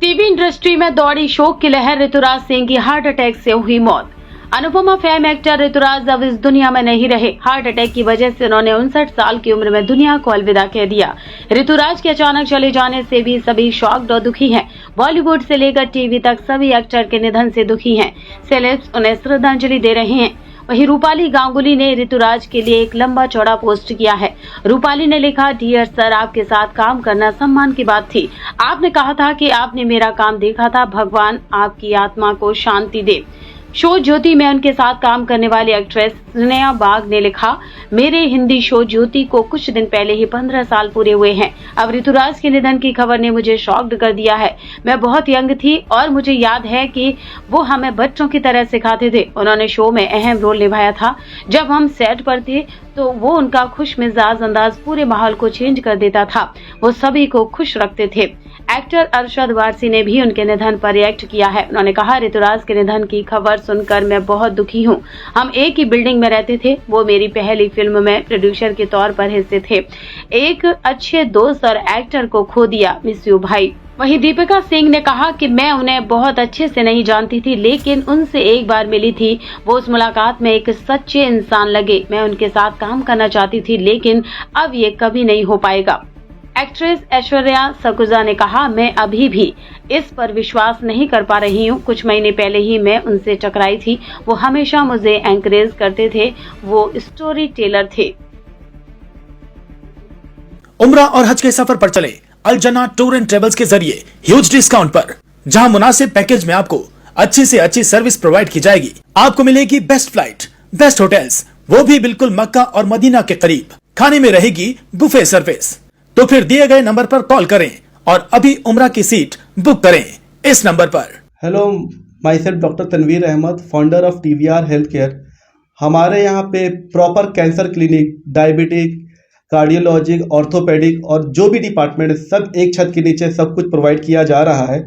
TV industry में दौड़ी शोक की लहर। ऋतुराज सिंह की हार्ट अटैक से हुई मौत। अनुपमा फेम एक्टर ऋतुराज अब इस दुनिया में नहीं रहे। हार्ट अटैक की वजह से उन्होंने 59 साल की उम्र में दुनिया को अलविदा कह दिया। ऋतुराज के अचानक चले जाने से भी सभी शॉक्ड और दुखी हैं। बॉलीवुड से लेकर टीवी तक सभी एक्टर के निधन से दुखी हैं। सेलेब्स उन्हें श्रद्धांजलि दे रहे हैं। वहीं रूपाली गांगुली ने ऋतुराज के लिए एक लंबा चौड़ा पोस्ट किया है। रूपाली ने लिखा, डियर सर, आपके साथ काम करना सम्मान की बात थी। आपने कहा था कि आपने मेरा काम देखा था, भगवान आपकी आत्मा को शांति दे। शो ज्योति में उनके साथ काम करने वाली एक्ट्रेस स्नेहा बाग ने लिखा, मेरे हिंदी शो ज्योति को कुछ दिन पहले ही 15 साल पूरे हुए हैं। अब ऋतुराज के निधन की खबर ने मुझे शॉक्ड कर दिया है। मैं बहुत यंग थी और मुझे याद है कि वो हमें बच्चों की तरह सिखाते थे। उन्होंने शो में अहम रोल निभाया था। जब हम सेट पर थे तो वो उनका खुश मिजाज अंदाज पूरे माहौल को चेंज कर देता था। वो सभी को खुश रखते थे। एक्टर अरशद वारसी ने भी उनके निधन पर रिएक्ट किया है। उन्होंने कहा, ऋतुराज के निधन की खबर सुनकर मैं बहुत दुखी हूँ। हम एक ही बिल्डिंग में रहते थे। वो मेरी पहली फिल्म में प्रोड्यूसर के तौर पर हिस्से थे। एक अच्छे दोस्त और एक्टर को खो दिया। मिस यू भाई। वहीं दीपिका सिंह ने कहा कि मैं उन्हें बहुत अच्छे से नहीं जानती थी, लेकिन उनसे एक बार मिली थी। वो उस मुलाकात में एक सच्चे इंसान लगे। मैं उनके साथ काम करना चाहती थी, लेकिन अब ये कभी नहीं हो पाएगा। एक्ट्रेस ऐश्वर्या सकुजा ने कहा, मैं अभी भी इस पर विश्वास नहीं कर पा रही हूँ। कुछ महीने पहले ही मैं उनसे टकराई थी। वो हमेशा मुझे एनकरेज करते थे। वो स्टोरी टेलर थे। उम्रा और हज के सफर पर चले अल जना टूर एंड ट्रेवल्स के जरिए ह्यूज डिस्काउंट पर, जहां मुनासिब पैकेज में आपको अच्छी से अच्छी सर्विस प्रोवाइड की जाएगी। आपको मिलेगी बेस्ट फ्लाइट, बेस्ट होटल्स, वो भी बिल्कुल मक्का और मदीना के करीब। खाने में रहेगी बुफे सर्विस। तो फिर दिए गए नंबर पर कॉल करें और अभी उम्रा की सीट बुक करें इस नंबर पर। Hello, my self doctor Tanveer Ahmad, founder of TVR health care. हमारे यहाँ पे proper cancer clinic, diabetic, cardiologic, orthopaedic और जो भी डिपार्टमेंट है सब एक छत के नीचे सब कुछ प्रोवाइड किया जा रहा है।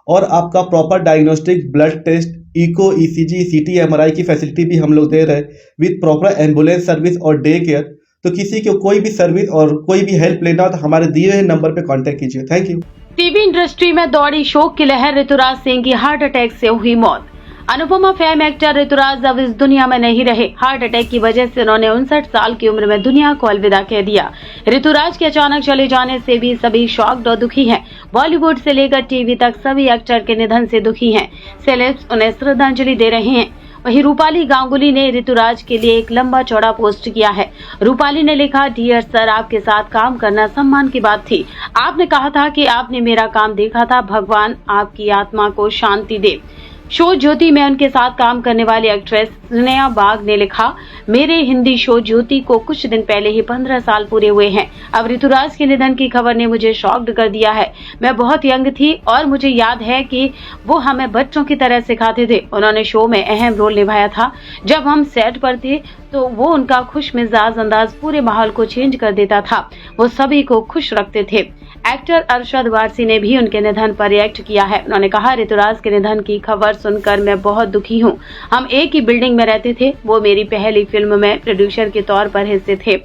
और आपका proper diagnostic, blood test, echo, ECG, CT, MRI की फैसिलिटी भी हम लोग दे रहे हैं विद प्रॉपर एम्बुलेंस सर्विस और डे केयर। तो किसी को कोई भी सर्विस और कोई भी हेल्प लेना हो तो हमारे दिए हुए नंबर पे कांटेक्ट कीजिए। Thank you. टीवी इंडस्ट्री में दौड़ी शोक की लहर। ऋतुराज सिंह की हार्ट अटैक से हुई मौत। अनुपमा फेम एक्टर ऋतुराज अब इस दुनिया में नहीं रहे। हार्ट अटैक की वजह से उन्होंने 59 साल की उम्र में दुनिया को अलविदा कह दिया। ऋतुराज के अचानक चले जाने से भी सभी शॉक्ड और दुखी हैं। बॉलीवुड से लेकर टीवी तक सभी एक्टर के निधन से दुखी हैं। सेलेब्स उन्हें श्रद्धांजलि दे रहे हैं। वहीं रूपाली गांगुली ने ऋतुराज के लिए एक लंबा चौड़ा पोस्ट किया है। रूपाली ने लिखा, डियर सर, आपके साथ काम करना सम्मान की बात थी। आपने कहा था कि आपने मेरा काम देखा था, भगवान आपकी आत्मा को शांति दे। शो ज्योति में उनके साथ काम करने वाली एक्ट्रेस स्नेहा बाग ने लिखा, मेरे हिंदी शो ज्योति को कुछ दिन पहले ही 15 साल पूरे हुए हैं। अब ऋतुराज के निधन की खबर ने मुझे शॉक्ड कर दिया है। मैं बहुत यंग थी और मुझे याद है कि वो हमें बच्चों की तरह सिखाते थे। उन्होंने शो में अहम रोल निभाया था। जब हम सेट पर थे तो वो उनका खुश मिजाज अंदाज पूरे माहौल को चेंज कर देता था। वो सभी को खुश रखते थे। एक्टर अरशद वारसी ने भी उनके निधन पर रिएक्ट किया है। उन्होंने कहा, ऋतुराज के निधन की खबर सुनकर मैं बहुत दुखी हूँ। हम एक ही बिल्डिंग में रहते थे। वो मेरी पहली फिल्म में प्रोड्यूसर के तौर पर हिस्से थे।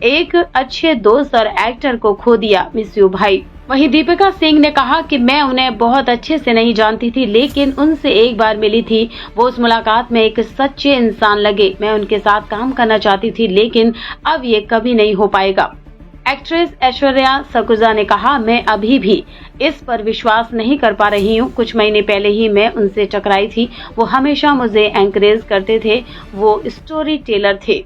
एक अच्छे दोस्त और एक्टर को खो दिया। मिस यू भाई। वहीं दीपिका सिंह ने कहा कि मैं उन्हें बहुत अच्छे से नहीं जानती थी, लेकिन उनसे एक बार मिली थी। वो उस मुलाकात में एक सच्चे इंसान लगे। मैं उनके साथ काम करना चाहती थी, लेकिन अब ये कभी नहीं हो पाएगा। एक्ट्रेस ऐश्वर्या सकुजा ने कहा, मैं अभी भी इस पर विश्वास नहीं कर पा रही हूँ। कुछ महीने पहले ही मैं उनसे टकराई थी। वो हमेशा मुझे एनकरेज करते थे। वो स्टोरी टेलर थे।